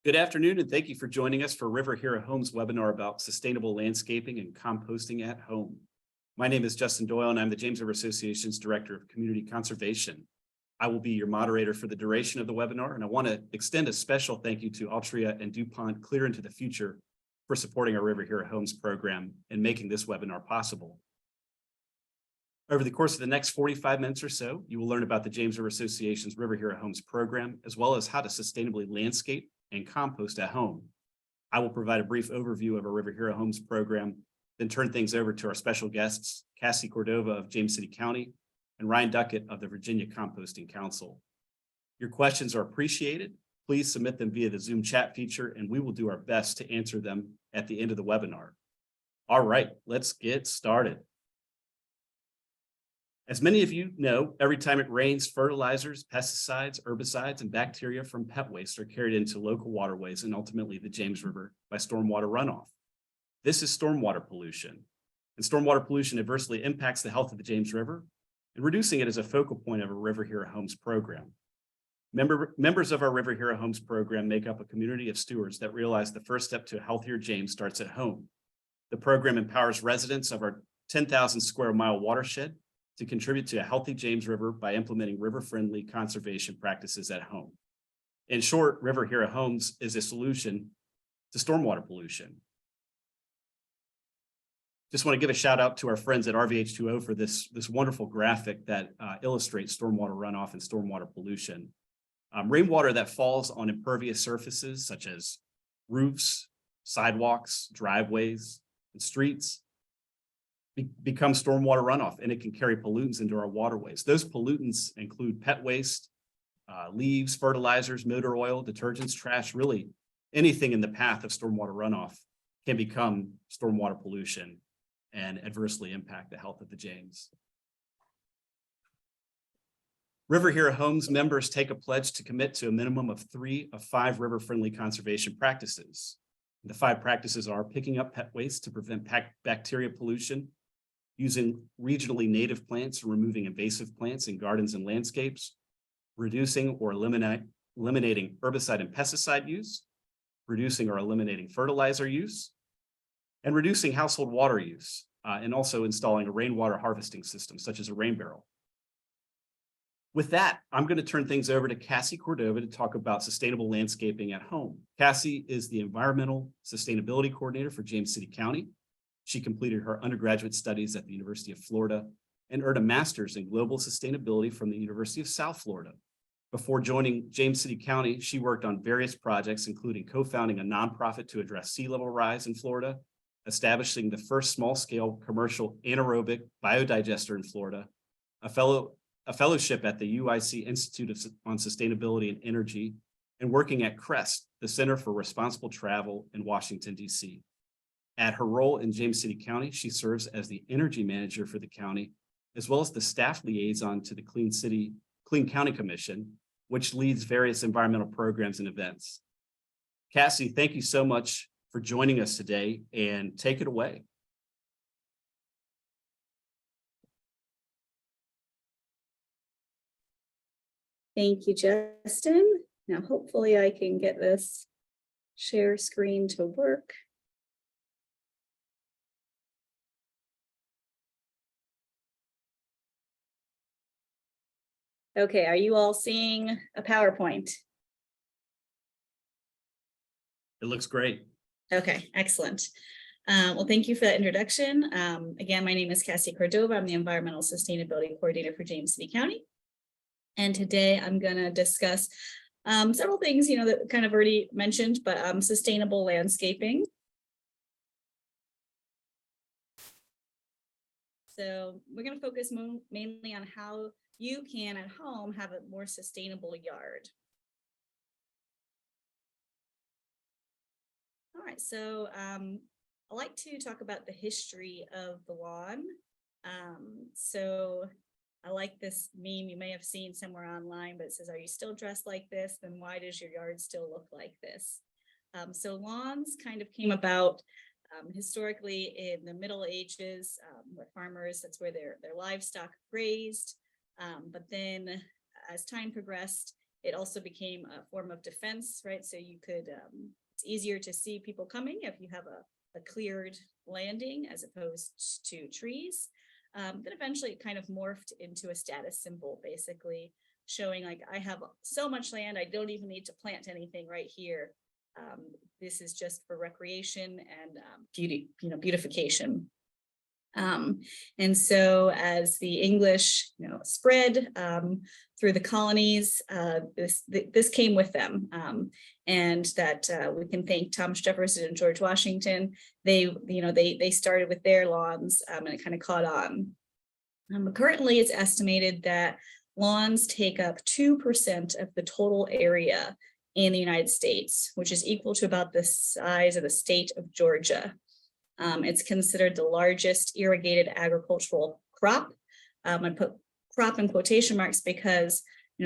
Good afternoon, and thank you for joining us for River Hero Homes webinar about sustainable landscaping and composting at home. My name is Justin Doyle, and I'm the James River Association's Director of Community Conservation. I will be your moderator for the duration of the webinar, and I want to extend a special thank you to Altria and DuPont Clear Into the Future for supporting our River Hero Homes program and making this webinar possible. Over the course of the next 45 minutes or so, you will learn about the James River Association's River Hero Homes program, as well as how to sustainably landscape and compost at home. I will provide a brief overview of our River Hero Homes program, then turn things over to our special guests, Cassie Cordova of James City County and Ryan Duckett of the Virginia Composting Council. Your questions are appreciated. Please submit them via the Zoom chat feature, and we will do our best to answer them at the end of the webinar. All right, let's get started. As many of you know, every time it rains, fertilizers, pesticides, herbicides, and bacteria from pet waste are carried into local waterways and ultimately the James River by stormwater runoff. This is stormwater pollution, and stormwater pollution adversely impacts the health of the James River, and reducing it is a focal point of our River Hero Homes program. Members of our River Hero Homes program make up a community of stewards that realize the first step to a healthier James starts at home. The program empowers residents of our 10,000 square mile watershed to contribute to a healthy James River by implementing river-friendly conservation practices at home. In short, River Hero Homes is a solution to stormwater pollution. Just want to give a shout out to our friends at RVH2O for this wonderful graphic that illustrates stormwater runoff and stormwater pollution. Rainwater that falls on impervious surfaces such as roofs, sidewalks, driveways, and streets becomes stormwater runoff, and it can carry pollutants into our waterways. Those pollutants include pet waste, leaves, fertilizers, motor oil, detergents, trash, really anything in the path of stormwater runoff can become stormwater pollution and adversely impact the health of the James. River Hero Homes members take a pledge to commit to a minimum of 3 of 5 river-friendly conservation practices. The 5 practices are picking up pet waste to prevent bacteria pollution, using regionally native plants and removing invasive plants in gardens and landscapes, reducing or eliminating herbicide and pesticide use, reducing or eliminating fertilizer use, and reducing household water use, and also installing a rainwater harvesting system, such as a rain barrel. With that, I'm going to turn things over to Cassie Cordova to talk about sustainable landscaping at home. Cassie is the Environmental Sustainability Coordinator for James City County. She completed her undergraduate studies at the University of Florida and earned a master's in global sustainability from the University of South Florida. Before joining James City County, she worked on various projects, including co-founding a nonprofit to address sea level rise in Florida, establishing the first small-scale commercial anaerobic biodigester in Florida, a fellowship at the UIC Institute on Sustainability and Energy, and working at CREST, the Center for Responsible Travel in Washington, D.C. At her role in James City County, she serves as the energy manager for the county, as well as the staff liaison to the Clean County Commission, which leads various environmental programs and events. Cassie, thank you so much for joining us today, and take it away. Thank you, Justin. Now, hopefully I can get this share screen to work. Okay, are you all seeing a PowerPoint? It looks great. Okay, excellent. Well, thank you for that introduction. Again, my name is Cassie Cordova. I'm the Environmental Sustainability Coordinator for James City County. And today I'm going to discuss several things, that kind of already mentioned, but sustainable landscaping. So we're going to focus mainly on how you can at home have a more sustainable yard. All right, so I like to talk about the history of the lawn. So I like this meme you may have seen somewhere online, but it says, "Are you still dressed like this? Then why does your yard still look like this?" So lawns kind of came about historically in the Middle Ages, where farmers, that's where their livestock grazed. But then as time progressed, It also became a form of defense, right? So you could, it's easier to see people coming if you have a cleared landing as opposed to trees. Then eventually it kind of morphed into a status symbol, basically showing like, I have so much land, I don't even need to plant anything right here. This is just for recreation and beauty, beautification. And so as the English, spread through the colonies, this came with them, and that we can thank Thomas Jefferson and George Washington. They started with their lawns, and it kind of caught on. Currently, it's estimated that lawns take up 2% of the total area in the United States, which is equal to about the size of the state of Georgia. It's considered the largest irrigated agricultural crop. I put crop in quotation marks because it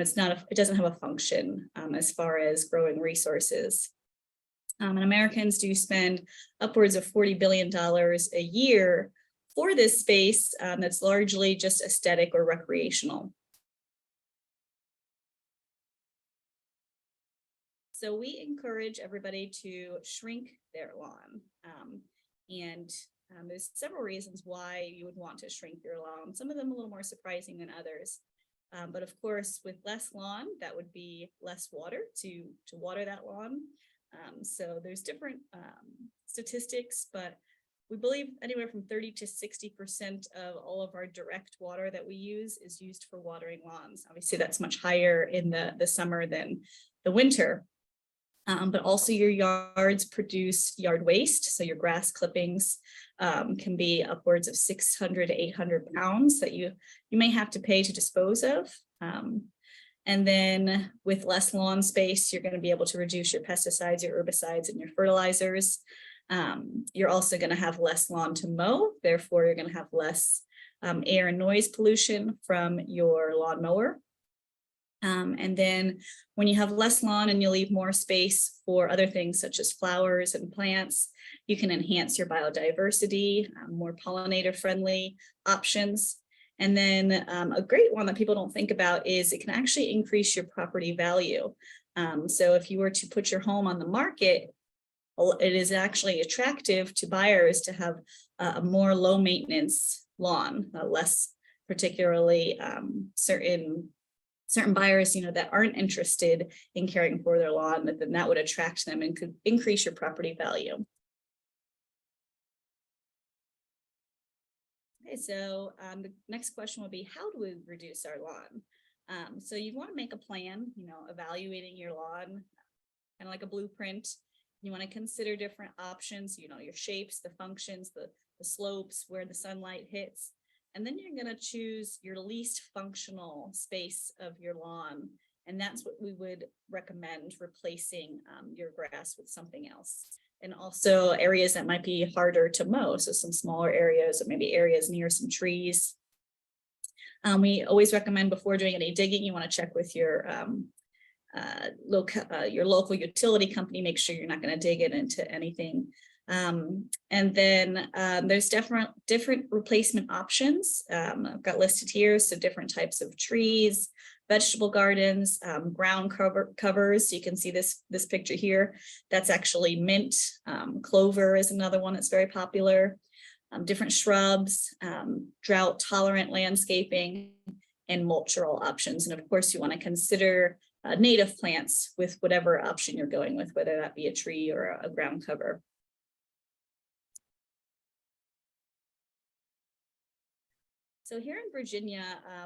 doesn't have a function as far as growing resources. And Americans do spend upwards of $40 billion a year for this space that's largely just aesthetic or recreational. So we encourage everybody to shrink their lawn. And there's several reasons why you would want to shrink your lawn. Some of them a little more surprising than others. But of course, with less lawn, that would be less water to water that lawn. So there's different statistics, but we believe anywhere from 30 to 60% of all of our direct water that we use is used for watering lawns. Obviously, that's much higher in the summer than the winter. But also your yards produce yard waste. So your grass clippings can be upwards of 600 to 800 pounds that you may have to pay to dispose of. And then with less lawn space, you're going to be able to reduce your pesticides, your herbicides, and your fertilizers. You're also going to have less lawn to mow. Therefore, you're going to have less air and noise pollution from your lawnmower. And then when you have less lawn and you leave more space for other things such as flowers and plants, you can enhance your biodiversity, more pollinator friendly options. And then a great one that people don't think about is it can actually increase your property value. So if you were to put your home on the market, it is actually attractive to buyers to have a more low maintenance lawn, less particularly certain buyers, that aren't interested in caring for their lawn, then that would attract them and could increase your property value. Okay, so the next question would be, how do we reduce our lawn? So you want to make a plan, evaluating your lawn, kind of like a blueprint. You want to consider different options, your shapes, the functions, the slopes, where the sunlight hits. And then you're going to choose your least functional space of your lawn. And that's what we would recommend, replacing your grass with something else. And also areas that might be harder to mow. So some smaller areas, or maybe areas near some trees. We always recommend before doing any digging, you want to check with your local utility company, make sure you're not going to dig it into anything. And then there's different replacement options. I've got listed here. So different types of trees, vegetable gardens, ground covers. So you can see this picture here. That's actually mint. Clover is another one that's very popular. Different shrubs, drought tolerant landscaping, and mulch-all options. And of course, you want to consider native plants with whatever option you're going with, whether that be a tree or a ground cover. So here in Virginia,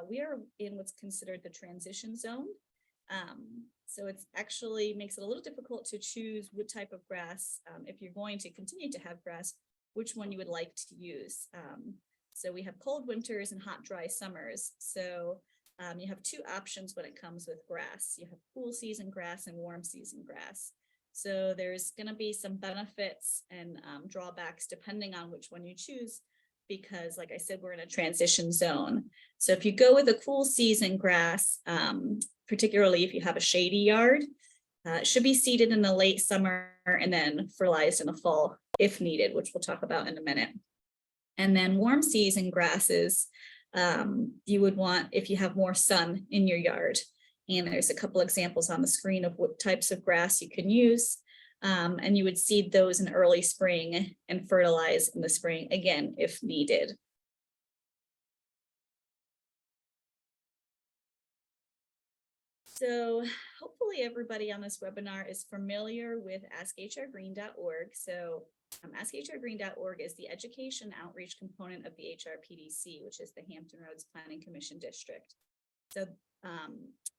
we are in what's considered the transition zone. So it's actually makes it a little difficult to choose what type of grass, if you're going to continue to have grass, which one you would like to use. So we have cold winters and hot, dry summers. So you have two options when it comes with grass. You have cool season grass and warm season grass. So there's going to be some benefits and drawbacks depending on which one you choose, because like I said, we're in a transition zone. So if you go with a cool season grass, particularly if you have a shady yard, it should be seeded in the late summer and then fertilized in the fall if needed, which we'll talk about in a minute. And then warm season grasses, you would want if you have more sun in your yard. And there's a couple examples on the screen of what types of grass you can use. And you would seed those in early spring and fertilize in the spring, again, if needed. So hopefully everybody on this webinar is familiar with askhrgreen.org. So askhrgreen.org is the education outreach component of the HRPDC, which is the Hampton Roads Planning Commission District. So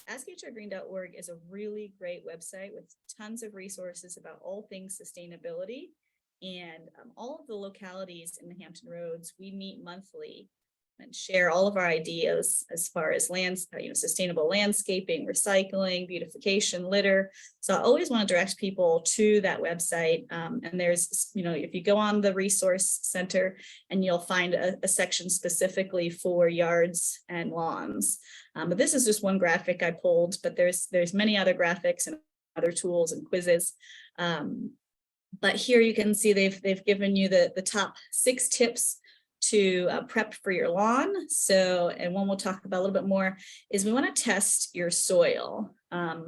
askhrgreen.org is a really great website with tons of resources about all things sustainability. And all of the localities in the Hampton Roads, we meet monthly and share all of our ideas as far as sustainable landscaping, recycling, beautification, litter. So I always want to direct people to that website. And there's, if you go on the resource center, and you'll find a section specifically for yards and lawns. But this is just one graphic I pulled, but there's many other graphics and other tools and quizzes. But here you can see they've given you the top 6 tips to prep for your lawn. So, and one we'll talk about a little bit more is we want to test your soil. A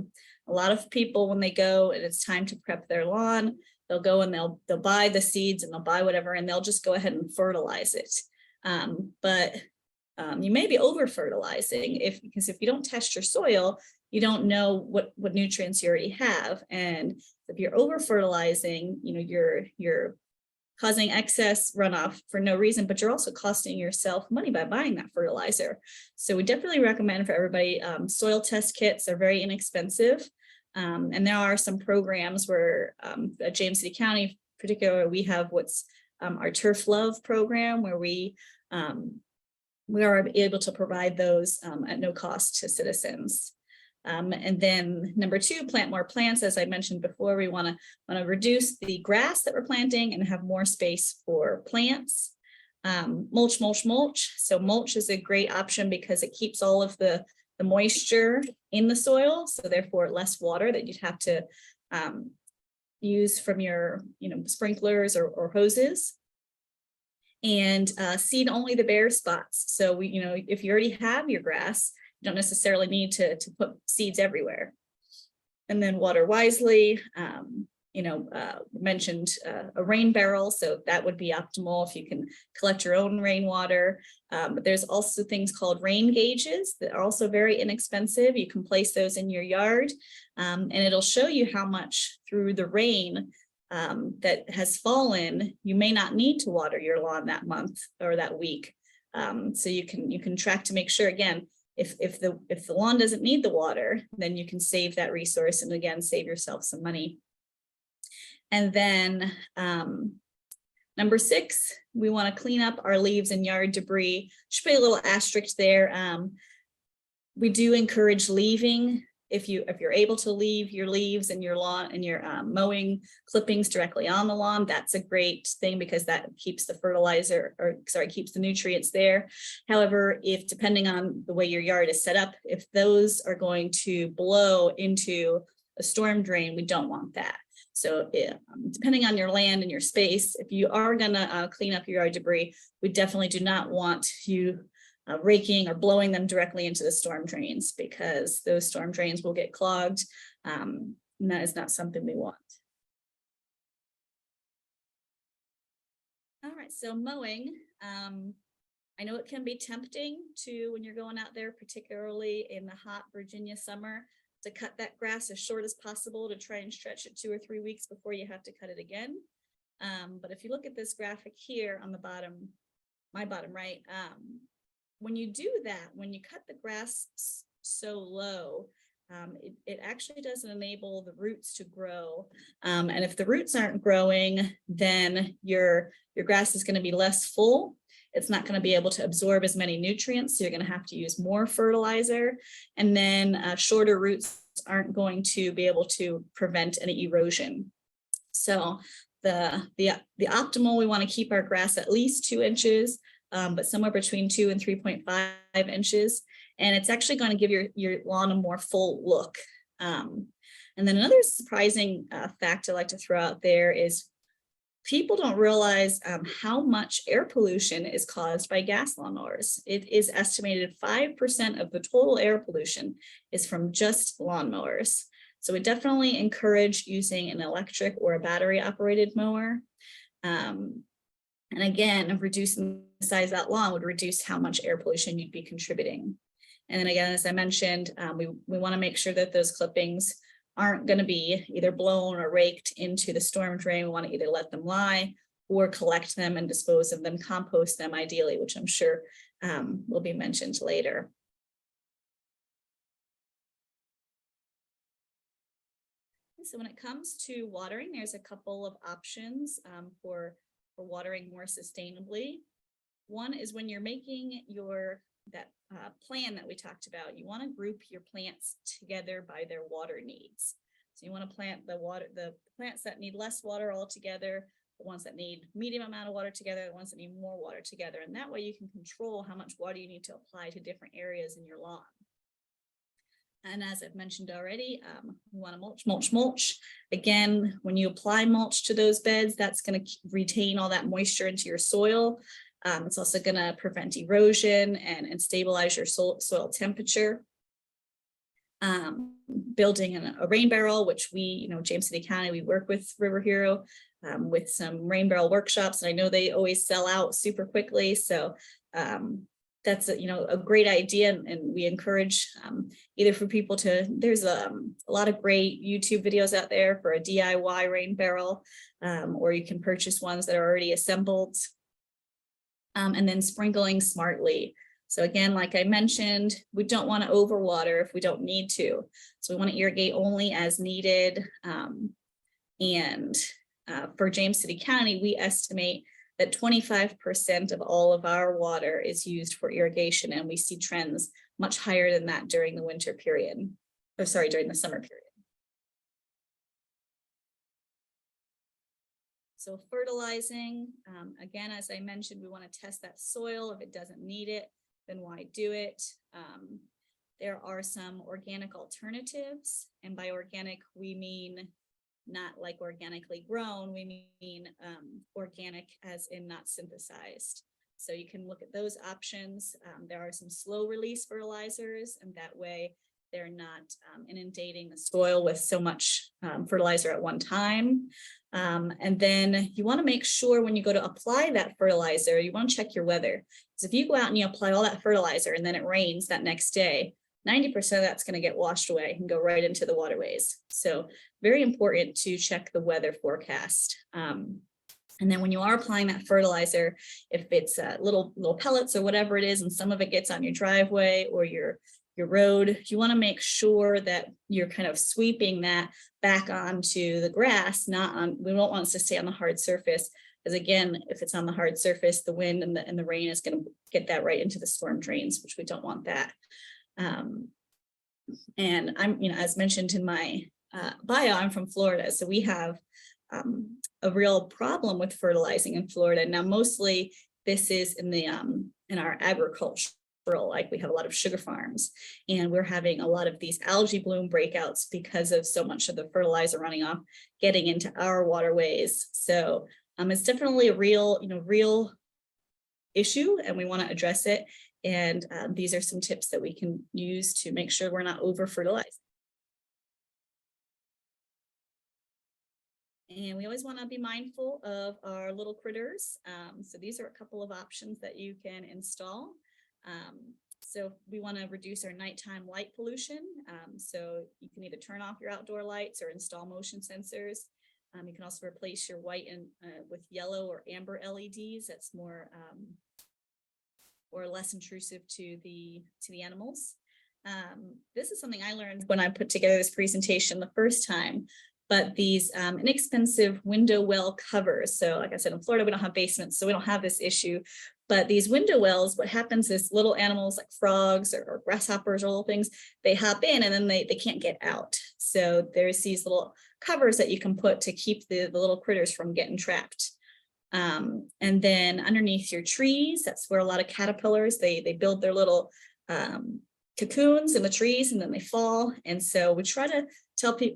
lot of people, when they go and it's time to prep their lawn, they'll go and they'll buy the seeds and they'll buy whatever, and they'll just go ahead and fertilize it. But you may be over fertilizing because if you don't test your soil, you don't know what nutrients you already have. And if you're over fertilizing, you're causing excess runoff for no reason, but you're also costing yourself money by buying that fertilizer. So we definitely recommend for everybody, soil test kits are very inexpensive. And there are some programs where at James City County, in particular, we have what's our Turf Love program, where we are able to provide those at no cost to citizens. And then number 2, plant more plants. As I mentioned before, we want to reduce the grass that we're planting and have more space for plants. Mulch. So mulch is a great option because it keeps all of the moisture in the soil. So therefore less water that you'd have to use from your sprinklers or hoses. And seed only the bare spots. So if you already have your grass, you don't necessarily need to put seeds everywhere. And then water wisely. Mentioned a rain barrel, so that would be optimal if you can collect your own rainwater. But there's also things called rain gauges that are also very inexpensive. You can place those in your yard, and it'll show you how much through the rain that has fallen you may not need to water your lawn that month or that week. So you can track to make sure, again, if the lawn doesn't need the water, then you can save that resource and again save yourself some money. And then number 6, we want to clean up our leaves and yard debris. Should be a little asterisk there. We do encourage leaving. If you're able to leave your leaves and your lawn and your mowing clippings directly on the lawn, that's a great thing because that keeps the keeps the nutrients there. However, if depending on the way your yard is set up, if those are going to blow into a storm drain, we don't want that. So depending on your land and your space, if you are going to clean up your yard debris, we definitely do not want you raking or blowing them directly into the storm drains, because those storm drains will get clogged. And that is not something we want. All right, so mowing. I know it can be tempting when you're going out there, particularly in the hot Virginia summer, to cut that grass as short as possible to try and stretch it 2 or 3 weeks before you have to cut it again. But if you look at this graphic here on the bottom, my bottom right, when you do that, when you cut the grass so low, it actually doesn't enable the roots to grow. And if the roots aren't growing, then your grass is going to be less full. It's not going to be able to absorb as many nutrients. So you're going to have to use more fertilizer. And then shorter roots aren't going to be able to prevent any erosion. So the optimal, we want to keep our grass at least 2 inches, but somewhere between 2 and 3.5 inches. And it's actually going to give your lawn a more full look. And then another surprising fact I like to throw out there is people don't realize how much air pollution is caused by gas lawnmowers. It is estimated 5% of the total air pollution is from just lawnmowers. So we definitely encourage using an electric or a battery operated mower. And again, reducing the size of that lawn would reduce how much air pollution you'd be contributing. And then again, as I mentioned, we want to make sure that those clippings aren't going to be either blown or raked into the storm drain. We want to either let them lie or collect them and dispose of them, compost them ideally, which I'm sure will be mentioned later. So when it comes to watering, there's a couple of options for watering more sustainably. One is when you're making that plan that we talked about, you want to group your plants together by their water needs. So you want to plant the plants that need less water all together, the ones that need medium amount of water together, the ones that need more water together. And that way you can control how much water you need to apply to different areas in your lawn. And as I've mentioned already, we want to mulch. Again, when you apply mulch to those beds, that's going to retain all that moisture into your soil. It's also going to prevent erosion and stabilize your soil temperature. Building a rain barrel, which we, James City County, we work with River Hero with some rain barrel workshops, and I know they always sell out super quickly. So that's a great idea, and we encourage either for people to. There's a lot of great YouTube videos out there for a DIY rain barrel, or you can purchase ones that are already assembled. And then sprinkling smartly. So again, like I mentioned, we don't want to overwater if we don't need to. So we want to irrigate only as needed. For James City County, we estimate that 25% of all of our water is used for irrigation, and we see trends much higher than that during the winter period. During the summer period. So fertilizing, again, as I mentioned, we want to test that soil. If it doesn't need it, then why do it? There are some organic alternatives, and by organic, we mean not like organically grown, we mean organic as in not synthesized. So you can look at those options. There are some slow release fertilizers, and that way they're not inundating the soil with so much fertilizer at one time. And then you want to make sure when you go to apply that fertilizer, you want to check your weather. Because if you go out and you apply all that fertilizer and then it rains that next day, 90% of that's going to get washed away and go right into the waterways. So very important to check the weather forecast. And then when you are applying that fertilizer, if it's little pellets or whatever it is, and some of it gets on your driveway or your road, you want to make sure that you're kind of sweeping that back onto the grass, we don't want it to stay on the hard surface, because again, if it's on the hard surface, the wind and the rain is going to get that right into the storm drains, which we don't want that. And I'm, as mentioned in my bio, I'm from Florida, so we have a real problem with fertilizing in Florida. Now, mostly this is in our agriculture. Like we have a lot of sugar farms, and we're having a lot of these algae bloom breakouts because of so much of the fertilizer running off getting into our waterways. So it's definitely a real issue, and we want to address it. And these are some tips that we can use to make sure we're not over fertilizing. And we always want to be mindful of our little critters. So these are a couple of options that you can install. So we want to reduce our nighttime light pollution. So you can either turn off your outdoor lights or install motion sensors. You can also replace your white with yellow or amber LEDs. That's more or less intrusive to the animals. This is something I learned when I put together this presentation the first time. But these inexpensive window well covers. So like I said, in Florida, we don't have basements, so we don't have this issue. But these window wells, what happens is little animals like frogs or grasshoppers or little things, they hop in and then they can't get out. So there's these little covers that you can put to keep the little critters from getting trapped. And then underneath your trees, that's where a lot of caterpillars, they build their little cocoons in the trees, and then they fall. And so we try to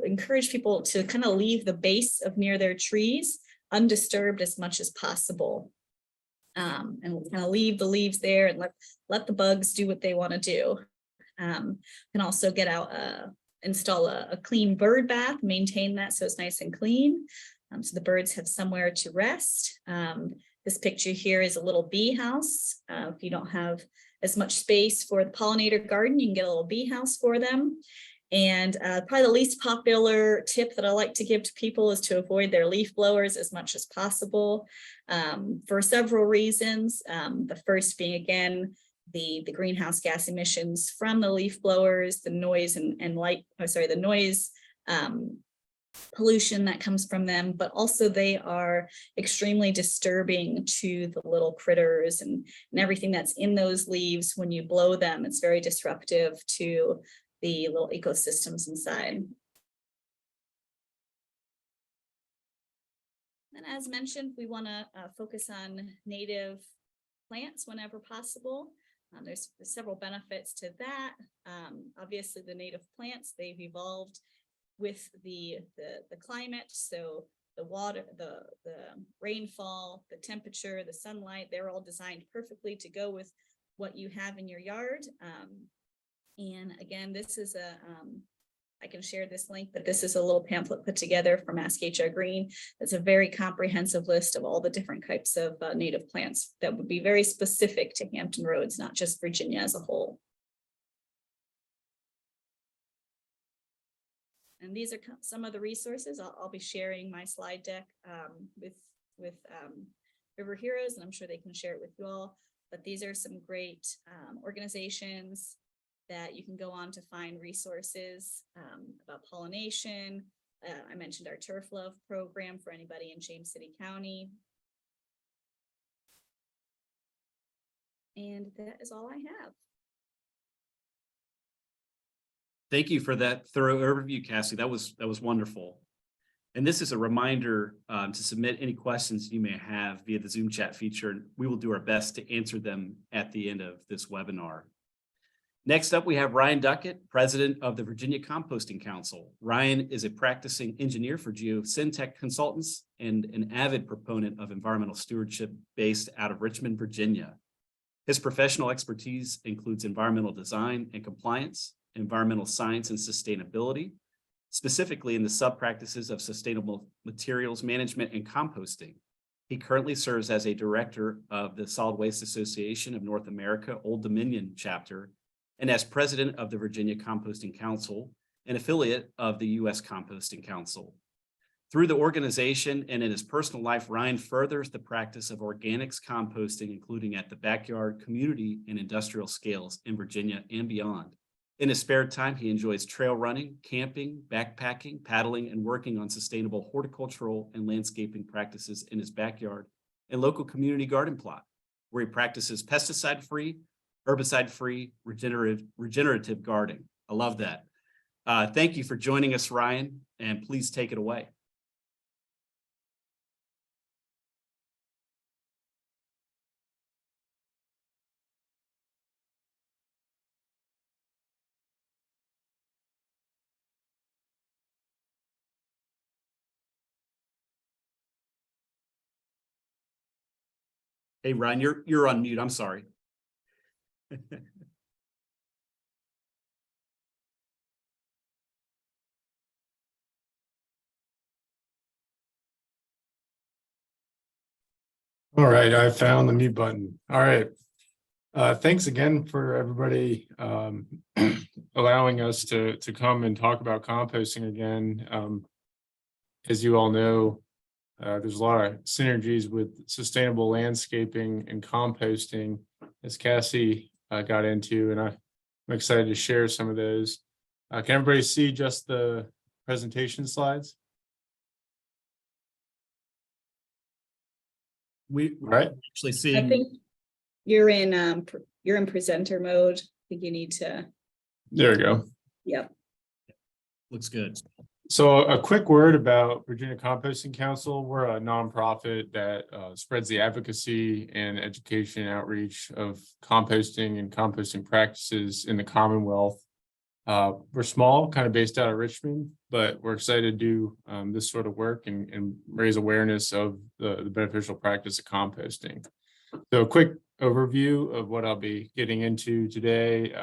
encourage people to kind of leave the base of near their trees undisturbed as much as possible. And we'll kind of leave the leaves there and let the bugs do what they want to do. Can also get out, install a clean bird bath, maintain that so it's nice and clean. So the birds have somewhere to rest. This picture here is a little bee house. If you don't have as much space for the pollinator garden, you can get a little bee house for them. And probably the least popular tip that I like to give to people is to avoid their leaf blowers as much as possible, for several reasons. The first being, again, the greenhouse gas emissions from the leaf blowers, the noise and light, the noise pollution that comes from them, but also they are extremely disturbing to the little critters and everything that's in those leaves. When you blow them, it's very disruptive to the little ecosystems inside. And as mentioned, we want to focus on native plants whenever possible. There's several benefits to that. Obviously, the native plants, they've evolved with the climate. So the water, the rainfall, the temperature, the sunlight, they're all designed perfectly to go with what you have in your yard. And again, this is I can share this link, but this is a little pamphlet put together from Ask HR Green. It's a very comprehensive list of all the different types of native plants that would be very specific to Hampton Roads, not just Virginia as a whole. And these are some of the resources. I'll be sharing my slide deck with River Heroes, and I'm sure they can share it with you all. But these are some great organizations that you can go on to find resources about pollination. I mentioned our Turf Love program for anybody in James City County. And that is all I have. Thank you for that thorough overview, Cassie. That was wonderful. And this is a reminder to submit any questions you may have via the Zoom chat feature, and we will do our best to answer them at the end of this webinar. Next up, we have Ryan Duckett, president of the Virginia Composting Council. Ryan is a practicing engineer for Geosyntech Consultants and an avid proponent of environmental stewardship based out of Richmond, Virginia. His professional expertise includes environmental design and compliance, environmental science and sustainability, specifically in the sub-practices of sustainable materials management and composting. He currently serves as a director of the Solid Waste Association of North America Old Dominion chapter and as president of the Virginia Composting Council, an affiliate of the U.S. Composting Council. Through the organization and in his personal life, Ryan furthers the practice of organics composting, including at the backyard, community, and industrial scales in Virginia and beyond. In his spare time, he enjoys trail running, camping, backpacking, paddling, and working on sustainable horticultural and landscaping practices in his backyard and local community garden plot, where he practices pesticide-free, herbicide-free, regenerative gardening. I love that. Thank you for joining us, Ryan, and please take it away. Hey, Ryan, you're on mute. I'm sorry. All right, I found the mute button. All right. Thanks again for everybody allowing us to come and talk about composting again. As you all know, there's a lot of synergies with sustainable landscaping and composting, as Cassie got into, and I'm excited to share some of those. Can everybody see just the presentation slides? We right. Actually see. I think you're in presenter mode. I think you need to. There we go. Yep. Looks good. So a quick word about Virginia Composting Council. We're a nonprofit that spreads the advocacy and education and outreach of composting and composting practices in the Commonwealth. We're small, kind of based out of Richmond, but we're excited to do this sort of work and raise awareness of the beneficial practice of composting. So a quick overview of what I'll be getting into today.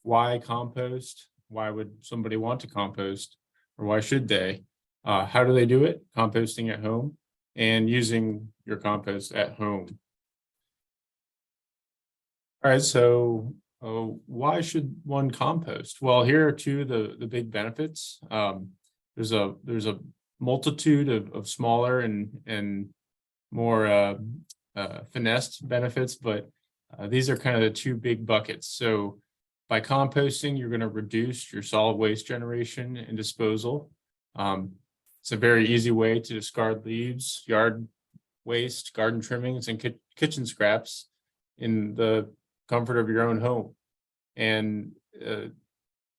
Why compost? Why would somebody want to compost? Or why should they? How do they do it? Composting at home and using your compost at home. All right, so why should one compost? Well, here are two of the big benefits. There's a multitude of smaller and more finessed benefits, but these are kind of the two big buckets. So by composting, you're going to reduce your solid waste generation and disposal. It's a very easy way to discard leaves, yard waste, garden trimmings, and kitchen scraps in the comfort of your own home. And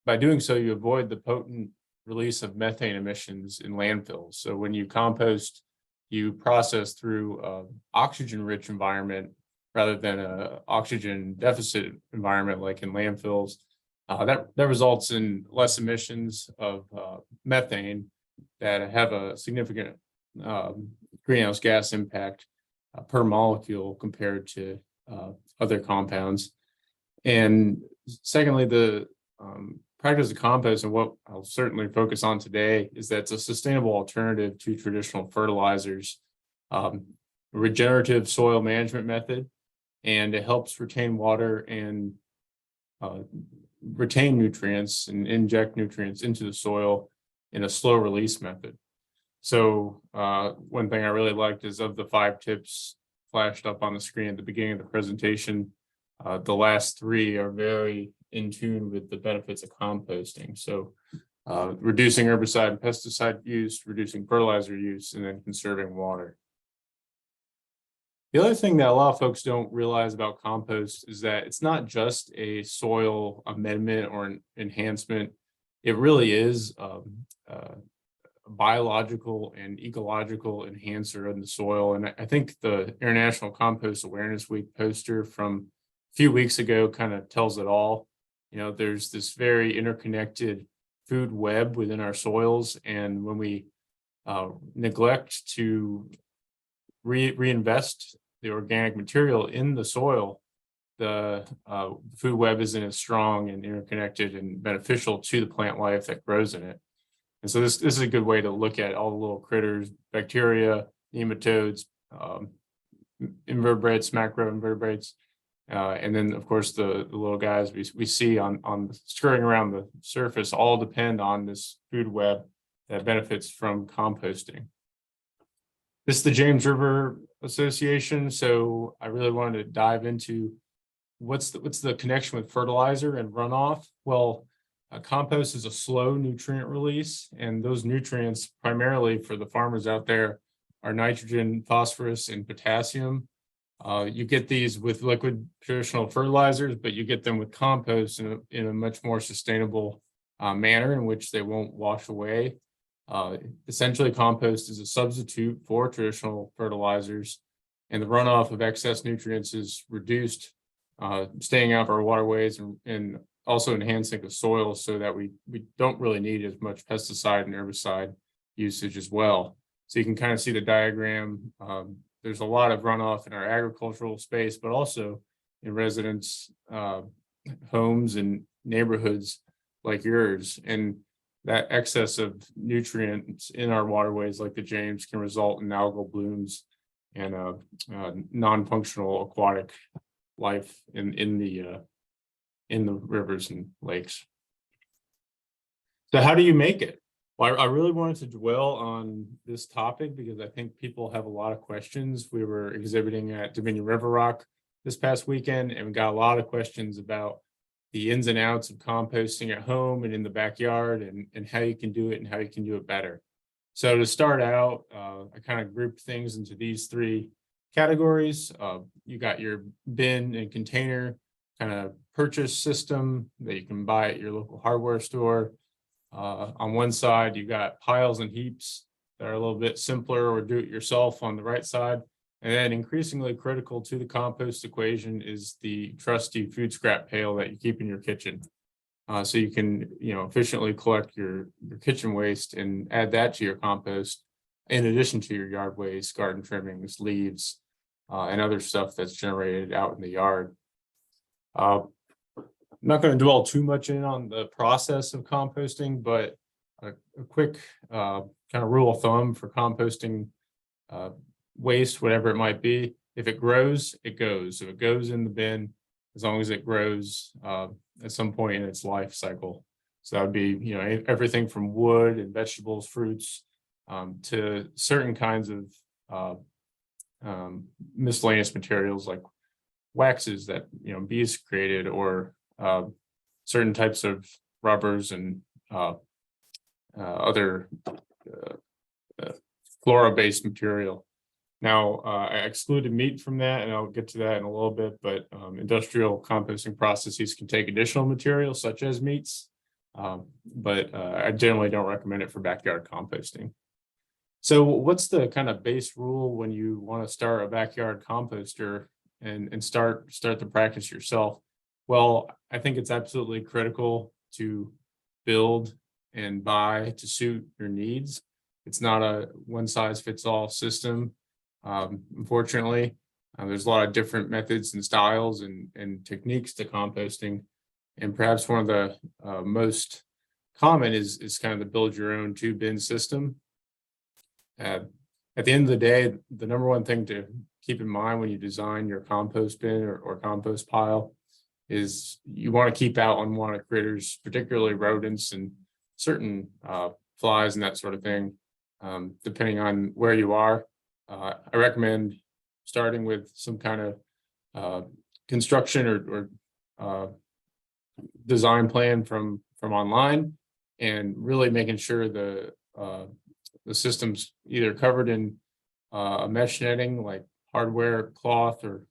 by doing so, you avoid the potent release of methane emissions in landfills. So when you compost, you process through oxygen-rich environment rather than a oxygen deficit environment like in landfills. That results in less emissions of methane that have a significant greenhouse gas impact per molecule compared to other compounds. And secondly, the practice of compost, and what I'll certainly focus on today, is that it's a sustainable alternative to traditional fertilizers, a regenerative soil management method, and it helps retain water and retain nutrients and inject nutrients into the soil in a slow release method. So one thing I really liked is, of the 5 tips flashed up on the screen at the beginning of the presentation, the last 3 are very in tune with the benefits of composting. So reducing herbicide and pesticide use, reducing fertilizer use, and then conserving water. The other thing that a lot of folks don't realize about compost is that it's not just a soil amendment or an enhancement. It really is a biological and ecological enhancer in the soil. And I think the International Compost Awareness Week poster from a few weeks ago kind of tells it all. You know, there's this very interconnected food web within our soils. And when we neglect to reinvest the organic material in the soil, the food web isn't as strong and interconnected and beneficial to the plant life that grows in it. And so this is a good way to look at all the little critters, bacteria, nematodes, invertebrates, macroinvertebrates, and then of course the little guys we see on skirting around the surface all depend on this food web that benefits from composting. This is the James River Association, so I really wanted to dive into what's the connection with fertilizer and runoff. Well, compost is a slow nutrient release, and those nutrients primarily for the farmers out there are nitrogen, phosphorus, and potassium. You get these with liquid traditional fertilizers, but you get them with compost in a much more sustainable manner in which they won't wash away. Essentially, compost is a substitute for traditional fertilizers, and the runoff of excess nutrients is reduced, staying out of our waterways and also enhancing the soil so that we don't really need as much pesticide and herbicide usage as well. So you can kind of see the diagram. There's a lot of runoff in our agricultural space, but also in residents' homes and neighborhoods like yours. And that excess of nutrients in our waterways like the James can result in algal blooms and non-functional aquatic life in the rivers and lakes. So how do you make it? Well, I really wanted to dwell on this topic because I think people have a lot of questions. We were exhibiting at Dominion River Rock this past weekend, and we got a lot of questions about the ins and outs of composting at home and in the backyard, and how you can do it and how you can do it better. So to start out, I kind of grouped things into these 3 categories. You got your bin and container kind of purchase system that you can buy at your local hardware store. On one side, you got piles and heaps that are a little bit simpler or do it yourself on the right side. And then increasingly critical to the compost equation is the trusty food scrap pail that you keep in your kitchen. So you can, efficiently collect your kitchen waste and add that to your compost in addition to your yard waste, garden trimmings, leaves, and other stuff that's generated out in the yard. I'm not going to dwell too much in on the process of composting, but a quick kind of rule of thumb for composting waste, whatever it might be. If it grows, it goes. If it goes in the bin, as long as it grows at some point in its life cycle. So that would be, everything from wood and vegetables, fruits, to certain kinds of miscellaneous materials like waxes that, bees created, or certain types of rubbers and other flora-based material. Now, I excluded meat from that, and I'll get to that in a little bit, but industrial composting processes can take additional materials such as meats, but I generally don't recommend it for backyard composting. So what's the kind of base rule when you want to start a backyard composter and start the practice yourself? Well, I think it's absolutely critical to build and buy to suit your needs. It's not a one-size-fits-all system. Unfortunately, there's a lot of different methods and styles and techniques to composting. And perhaps one of the most common is kind of the build your own 2-bin system. At the end of the day, the number one thing to keep in mind when you design your compost bin or compost pile is you want to keep out unwanted critters, particularly rodents and certain flies and that sort of thing, depending on where you are. I recommend starting with some kind of construction or design plan from online, and really making sure the system's either covered in a mesh netting like hardware, cloth, or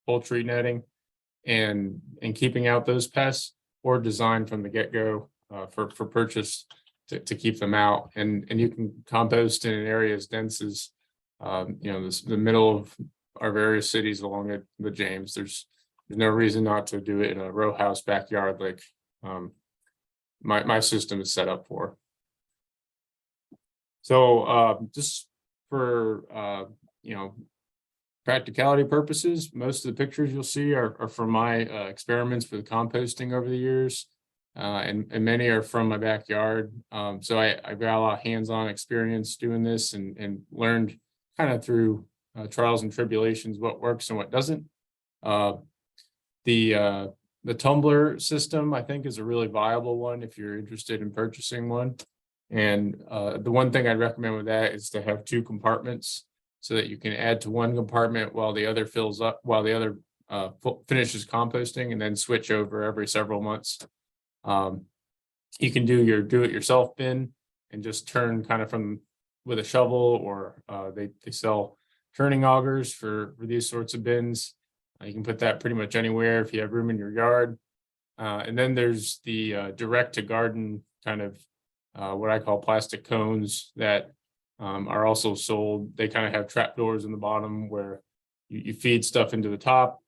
poultry netting, and keeping out those pests, or designed from the get-go for purchase to keep them out. And you can compost in an area as dense as the middle of our various cities along the James. There's no reason not to do it in a row house backyard like my system is set up for. So just for practicality purposes, most of the pictures you'll see are from my experiments with composting over the years, and many are from my backyard. So I've got a lot of hands-on experience doing this and learned kind of through trials and tribulations what works and what doesn't. The tumbler system, I think, is a really viable one if you're interested in purchasing one. And the one thing I'd recommend with that is to have 2 compartments so that you can add to one compartment while the other fills up, while the other finishes composting, and then switch over every several months. You can do your do-it-yourself bin and just turn kind of from with a shovel, or they sell turning augers for these sorts of bins. You can put that pretty much anywhere if you have room in your yard. And then there's the direct to garden kind of what I call plastic cones that are also sold. They kind of have trap doors in the bottom where you feed stuff into the top,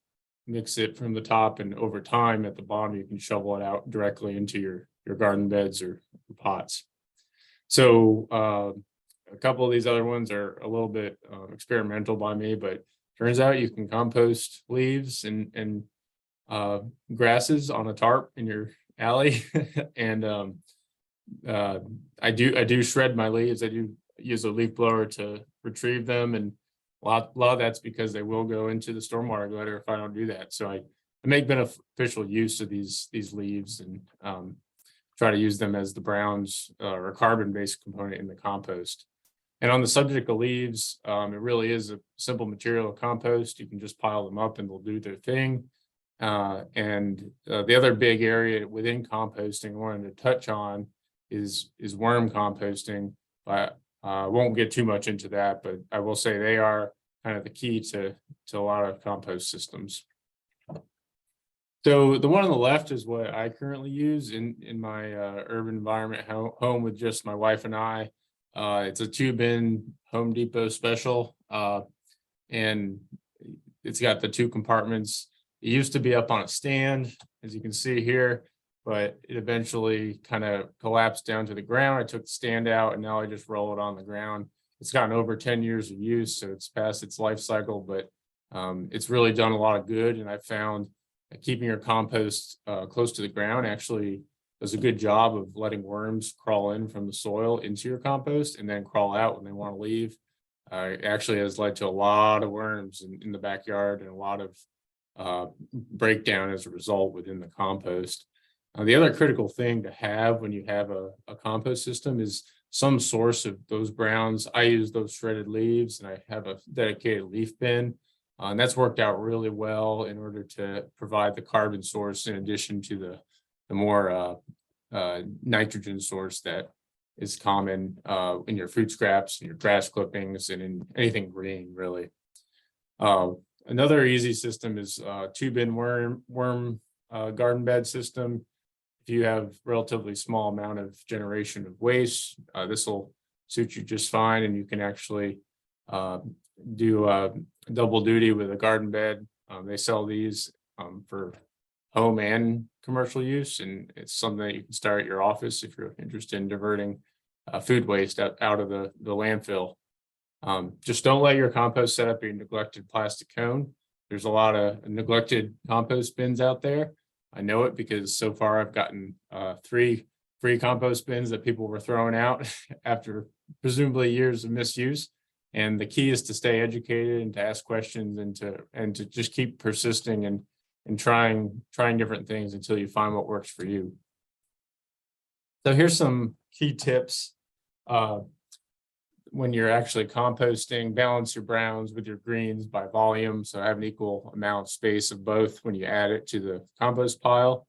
mix it from the top, and over time at the bottom you can shovel it out directly into your garden beds or pots. So a couple of these other ones are a little bit experimental by me, but turns out you can compost leaves and grasses on a tarp in your alley. And I do shred my leaves. I do use a leaf blower to retrieve them, and a lot of that's because they will go into the stormwater gutter if I don't do that. So I make beneficial use of these leaves and try to use them as the browns or carbon-based component in the compost. And on the subject of leaves, it really is a simple material to compost. You can just pile them up and they'll do their thing. And the other big area within composting I wanted to touch on is worm composting. But I won't get too much into that, but I will say they are kind of the key to a lot of compost systems. So the one on the left is what I currently use in my urban environment home with just my wife and I. It's a 2-bin Home Depot special, and it's got the 2 compartments. It used to be up on a stand, as you can see here, but it eventually kind of collapsed down to the ground. I took the stand out and now I just roll it on the ground. It's gotten over 10 years of use, so it's past its life cycle, but it's really done a lot of good. And I found that keeping your compost close to the ground actually does a good job of letting worms crawl in from the soil into your compost and then crawl out when they want to leave. It actually has led to a lot of worms in the backyard and a lot of breakdown as a result within the compost. The other critical thing to have when you have a compost system is some source of those browns. I use those shredded leaves and I have a dedicated leaf bin. And that's worked out really well in order to provide the carbon source in addition to the more nitrogen source that is common in your food scraps and your trash clippings and in anything green, really. Another easy system is two-bin worm garden bed system. If you have relatively small amount of generation of waste, this will suit you just fine, and you can actually do double duty with a garden bed. They sell these for home and commercial use, and it's something that you can start at your office if you're interested in diverting food waste out of the landfill. Just don't let your compost set up a neglected plastic cone. There's a lot of neglected compost bins out there. I know it because so far I've gotten 3 free compost bins that people were throwing out after presumably years of misuse. And the key is to stay educated and to ask questions and to just keep persisting and trying different things until you find what works for you. So here's some key tips. When you're actually composting, balance your browns with your greens by volume. So have an equal amount of space of both when you add it to the compost pile.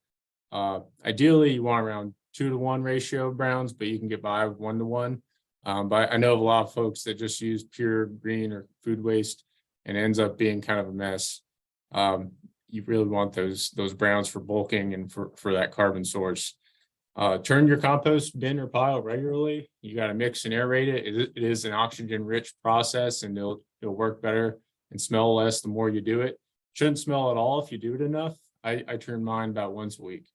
Ideally, you want around 2-to-1 ratio of browns, but you can get by with 1-to-1. But I know of a lot of folks that just use pure green or food waste and it ends up being kind of a mess. You really want those browns for bulking and for that carbon source. Turn your compost bin or pile regularly. You got to mix and aerate it. It is an oxygen-rich process, and it'll work better and smell less the more you do it. Shouldn't smell at all if you do it enough. I turn mine about once a week.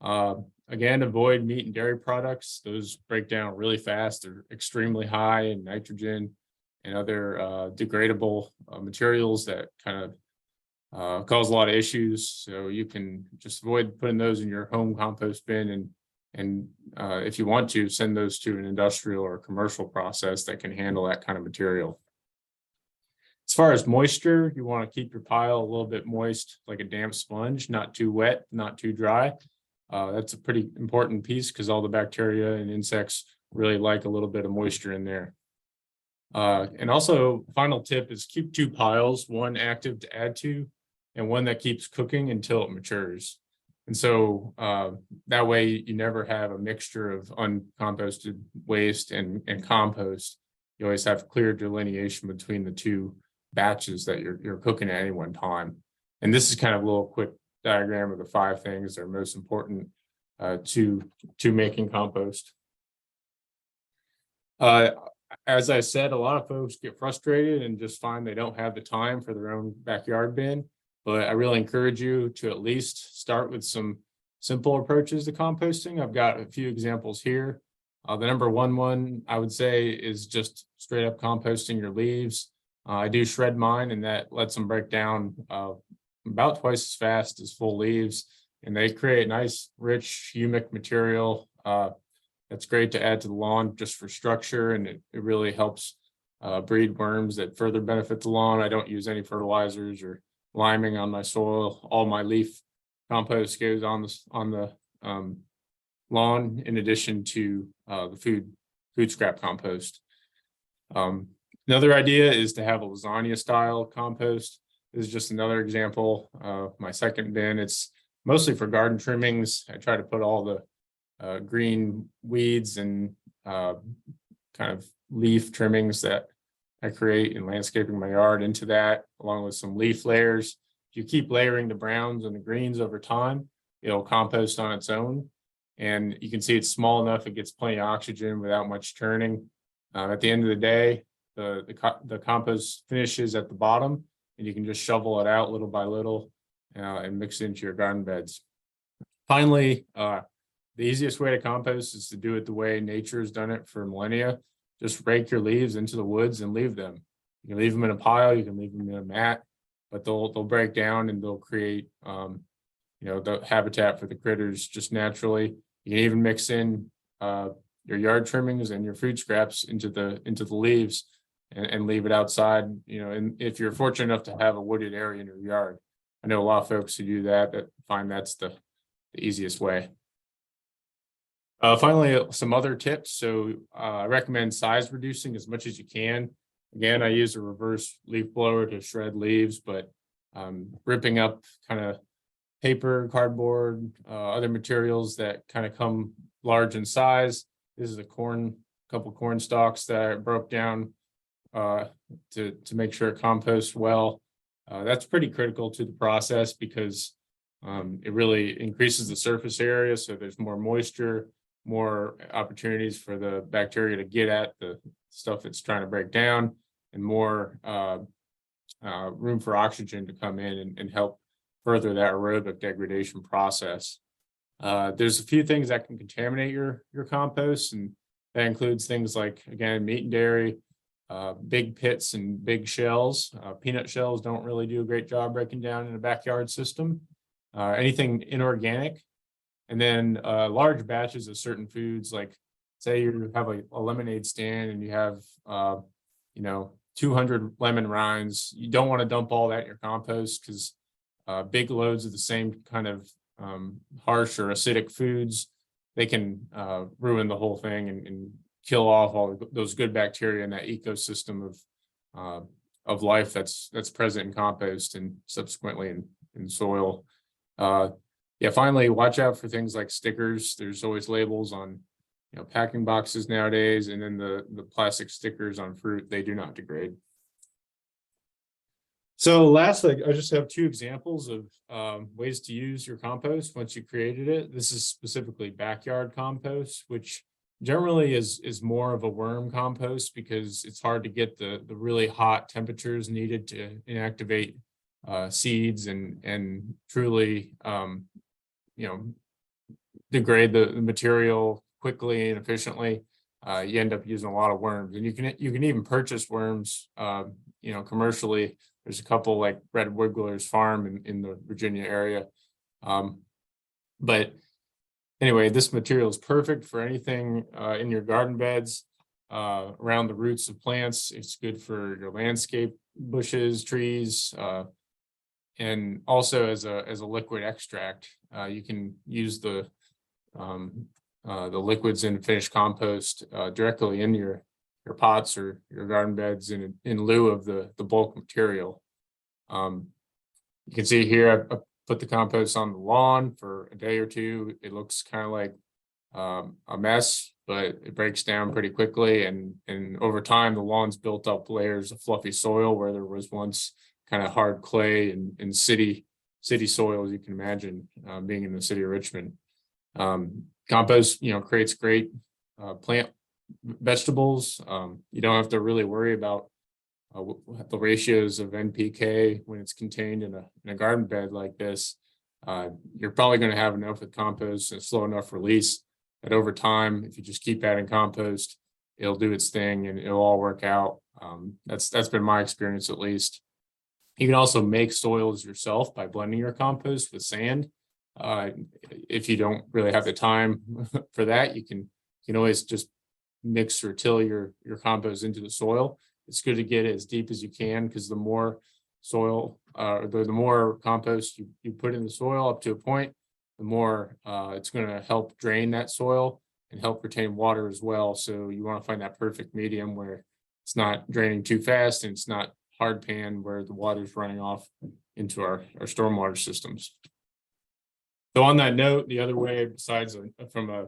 Again, avoid meat and dairy products. Those break down really fast. They're extremely high in nitrogen and other degradable materials that kind of cause a lot of issues. So you can just avoid putting those in your home compost bin, and if you want to, send those to an industrial or commercial process that can handle that kind of material. As far as moisture, you want to keep your pile a little bit moist, like a damp sponge, not too wet, not too dry. That's a pretty important piece because all the bacteria and insects really like a little bit of moisture in there. And also, final tip is keep 2 piles, one active to add to, and one that keeps cooking until it matures. And so that way you never have a mixture of uncomposted waste and compost. You always have clear delineation between the 2 batches that you're cooking at any one time. And this is kind of a little quick diagram of the 5 things that are most important to making compost. As I said, a lot of folks get frustrated and just find they don't have the time for their own backyard bin. But I really encourage you to at least start with some simple approaches to composting. I've got a few examples here. The number one I would say is just straight up composting your leaves. I do shred mine, and that lets them break down about twice as fast as full leaves. And they create nice, rich, humic material that's great to add to the lawn just for structure. And it really helps breed worms that further benefit the lawn. I don't use any fertilizers or liming on my soil. All my leaf compost goes on the lawn in addition to the food scrap compost. Another idea is to have a lasagna style compost. This is just another example of my second bin. It's mostly for garden trimmings. I try to put all the green weeds and kind of leaf trimmings that I create in landscaping my yard into that, along with some leaf layers. If you keep layering the browns and the greens over time, it'll compost on its own. And you can see it's small enough, it gets plenty of oxygen without much turning. At the end of the day, the compost finishes at the bottom, and you can just shovel it out little by little and mix it into your garden beds. Finally, the easiest way to compost is to do it the way nature has done it for millennia. Just rake your leaves into the woods and leave them. You can leave them in a pile, you can leave them in a mat, but they'll break down and they'll create the habitat for the critters just naturally. You can even mix in your yard trimmings and your food scraps into the leaves and leave it outside. And if you're fortunate enough to have a wooded area in your yard, I know a lot of folks who do that find that's the easiest way. Finally, some other tips. So I recommend size reducing as much as you can. Again, I use a reverse leaf blower to shred leaves, but ripping up kind of paper, cardboard, other materials that kind of come large in size. This is a couple corn stalks that I broke down to make sure it composts well. That's pretty critical to the process because it really increases the surface area, so there's more moisture, more opportunities for the bacteria to get at the stuff it's trying to break down, and more room for oxygen to come in and help further that aerobic degradation process. There's a few things that can contaminate your compost, and that includes things like, again, meat and dairy, big pits and big shells. Peanut shells don't really do a great job breaking down in a backyard system. Anything inorganic, and then large batches of certain foods, like say you have a lemonade stand and you have 200 lemon rinds. You don't want to dump all that in your compost because big loads of the same kind of harsh or acidic foods, they can ruin the whole thing and kill off all those good bacteria in that ecosystem of life that's present in compost and subsequently in soil. Finally, watch out for things like stickers. There's always labels on packing boxes nowadays, and then the plastic stickers on fruit, they do not degrade. So lastly, I just have two examples of ways to use your compost once you created it. This is specifically backyard compost, which generally is more of a worm compost because it's hard to get the really hot temperatures needed to inactivate seeds and truly degrade the material quickly and efficiently. You end up using a lot of worms, and you can even purchase worms commercially. There's a couple like Red Wiggler's Farm in the Virginia area. But anyway, this material is perfect for anything in your garden beds, around the roots of plants. It's good for your landscape bushes, trees, and also as a liquid extract. You can use the liquids in finished compost directly in your pots or your garden beds in lieu of the bulk material. You can see here I put the compost on the lawn for a day or two. It looks kind of like a mess, but it breaks down pretty quickly, and over time the lawn's built up layers of fluffy soil where there was once kind of hard clay and city soil, as you can imagine, being in the city of Richmond. Compost creates great plant vegetables. You don't have to really worry about the ratios of NPK when it's contained in a garden bed like this. You're probably going to have enough with compost and slow enough release that over time, if you just keep adding compost, it'll do its thing and it'll all work out. That's been my experience, at least. You can also make soils yourself by blending your compost with sand. If you don't really have the time for that, you can always just mix or till your compost into the soil. It's good to get it as deep as you can, because the more soil, the more compost you put in the soil up to a point, the more it's going to help drain that soil and help retain water as well. So you want to find that perfect medium where it's not draining too fast and it's not hard pan where the water is running off into our stormwater systems. So on that note, the other way, besides from a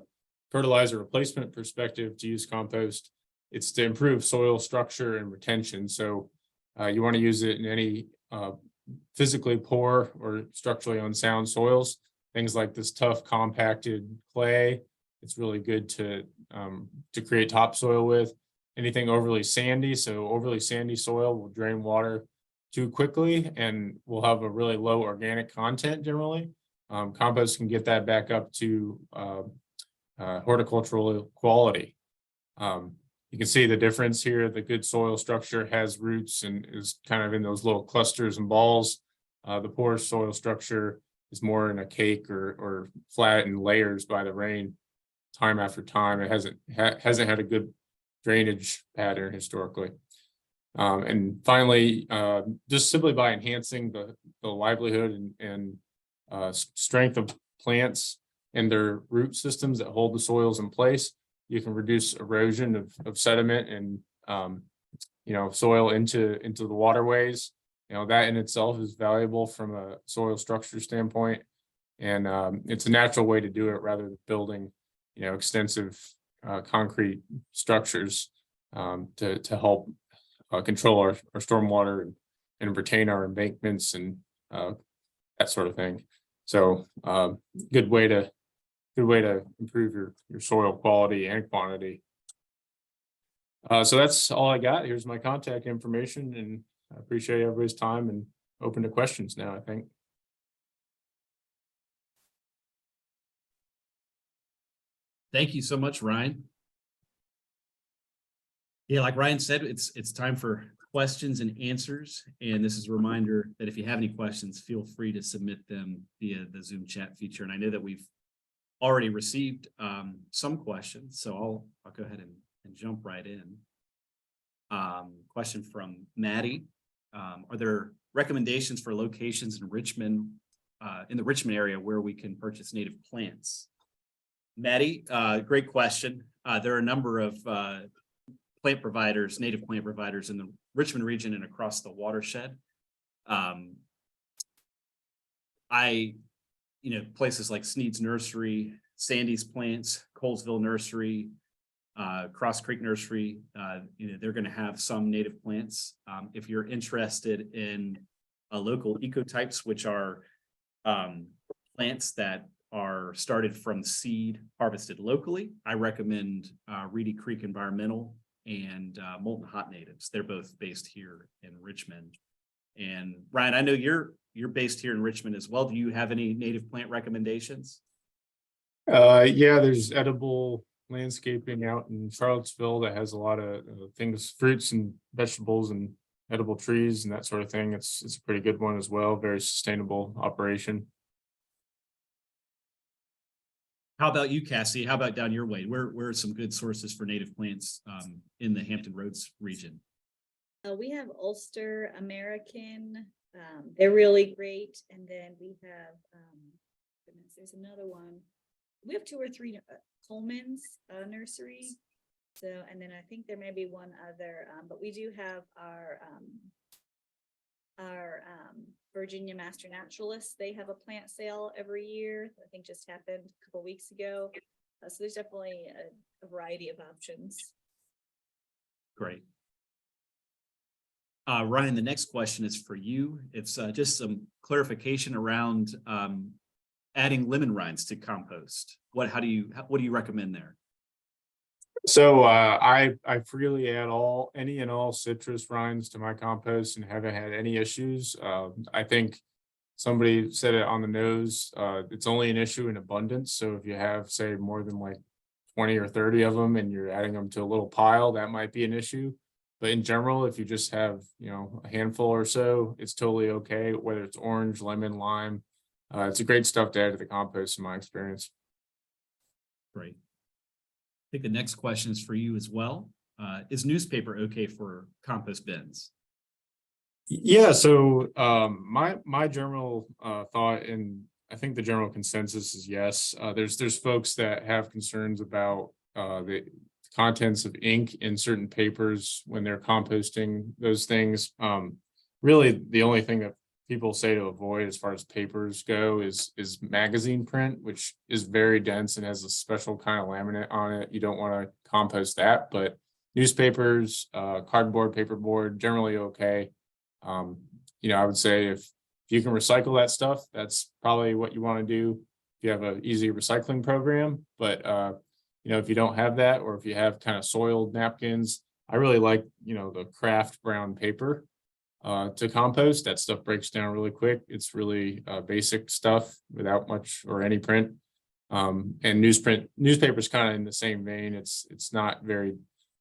fertilizer replacement perspective to use compost, it's to improve soil structure and retention. So you want to use it in any physically poor or structurally unsound soils. Things like this tough compacted clay, it's really good to create topsoil with. Anything overly sandy, so overly sandy soil will drain water too quickly and will have a really low organic content generally. compost can get that back up to horticultural quality. You can see the difference here. The good soil structure has roots and is kind of in those little clusters and balls. The poor soil structure is more in a cake or flat in layers by the rain time after time. It hasn't had a good drainage pattern historically. And finally, just simply by enhancing the livelihood and strength of plants and their root systems that hold the soils in place, you can reduce erosion of sediment and soil into the waterways. That in itself is valuable from a soil structure standpoint, and it's a natural way to do it rather than building extensive concrete structures to help control our stormwater and retain our embankments and that sort of thing. So good way to improve your soil quality and quantity. So that's all I got. Here's my contact information, and I appreciate everybody's time and open to questions now, I think. Thank you so much, Ryan. Yeah, like Ryan said, it's time for questions and answers. And this is a reminder that if you have any questions, feel free to submit them via the Zoom chat feature. And I know that we've already received some questions, so I'll go ahead and jump right in. Question from Maddie. Are there recommendations for locations in Richmond, in the Richmond area where we can purchase native plants? Maddie, great question. There are a number of plant providers, native plant providers in the Richmond region and across the watershed. Places like Sneed's Nursery, Sandy's Plants, Colesville Nursery, Cross Creek Nursery, they're going to have some native plants. If you're interested in local ecotypes, which are plants that are started from seed harvested locally, I recommend Reedy Creek Environmental and Molten Hot Natives. They're both based here in Richmond. And Ryan, I know you're based here in Richmond as well. Do you have any native plant recommendations? Yeah, there's edible landscaping out in Charlottesville that has a lot of things, fruits and vegetables and edible trees and that sort of thing. It's a pretty good one as well. Very sustainable operation. How about you, Cassie? How about down your way? Where are some good sources for native plants in the Hampton Roads region? We have Ulster American. They're really great. And then we have, there's another one. We have 2 or 3 Coleman's nursery. So, and then I think there may be one other, but we do have our Virginia Master Naturalists. They have a plant sale every year. I think just happened a couple weeks ago. So there's definitely a variety of options. Great. Ryan, the next question is for you. It's just some clarification around adding lemon rinds to compost. What do you recommend there? So I freely add any and all citrus rinds to my compost and haven't had any issues. I think somebody said it on the nose. It's only an issue in abundance. So if you have, say, more than like 20 or 30 of them and you're adding them to a little pile, that might be an issue. But in general, if you just have, a handful or so, it's totally okay, whether it's orange, lemon, lime. It's a great stuff to add to the compost in my experience. Great. I think the next question is for you as well. Is newspaper okay for compost bins? Yeah, so my general thought, and I think the general consensus is yes. There's folks that have concerns about the contents of ink in certain papers when they're composting those things. Really, the only thing that people say to avoid as far as papers go is magazine print, which is very dense and has a special kind of laminate on it. You don't want to compost that, but newspapers, cardboard, paperboard, generally okay. I would say if you can recycle that stuff, that's probably what you want to do if you have an easy recycling program. But if you don't have that, or if you have kind of soiled napkins, I really like the craft brown paper. to compost. That stuff breaks down really quick. It's really basic stuff without much or any print. And newspaper's kind of in the same vein. It's not very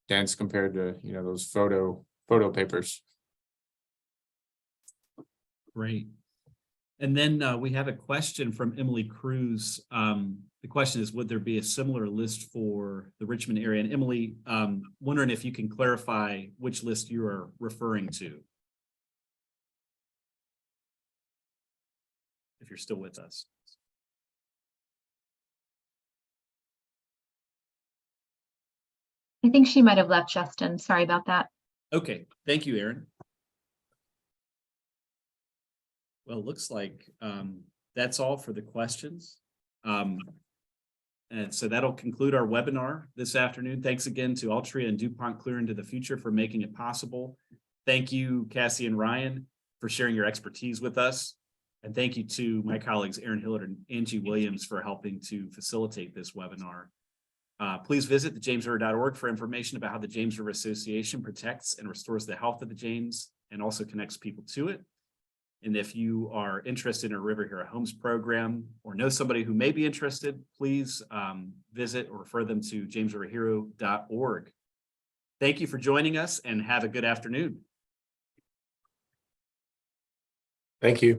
dense compared to, you know, those photo papers. Great. And then we have a question from Emily Cruz. The question is, would there be a similar list for the Richmond area? And Emily, wondering if you can clarify which list you are referring to. If you're still with us. I think she might have left, Justin. Sorry about that. Okay, thank you, Aaron. Well, it looks like that's all for the questions. And so that'll conclude our webinar this afternoon. Thanks again to Altria and DuPont Clear into the Future for making it possible. Thank you, Cassie and Ryan, for sharing your expertise with us. And thank you to my colleagues, Aaron Hillard and Angie Williams, for helping to facilitate this webinar. Please visit thejamesriver.org for information about how the James River Association protects and restores the health of the James and also connects people to it. And if you are interested in a River Hero Homes program or know somebody who may be interested, please visit or refer them to jamesriverhero.org. Thank you for joining us and have a good afternoon. Thank you.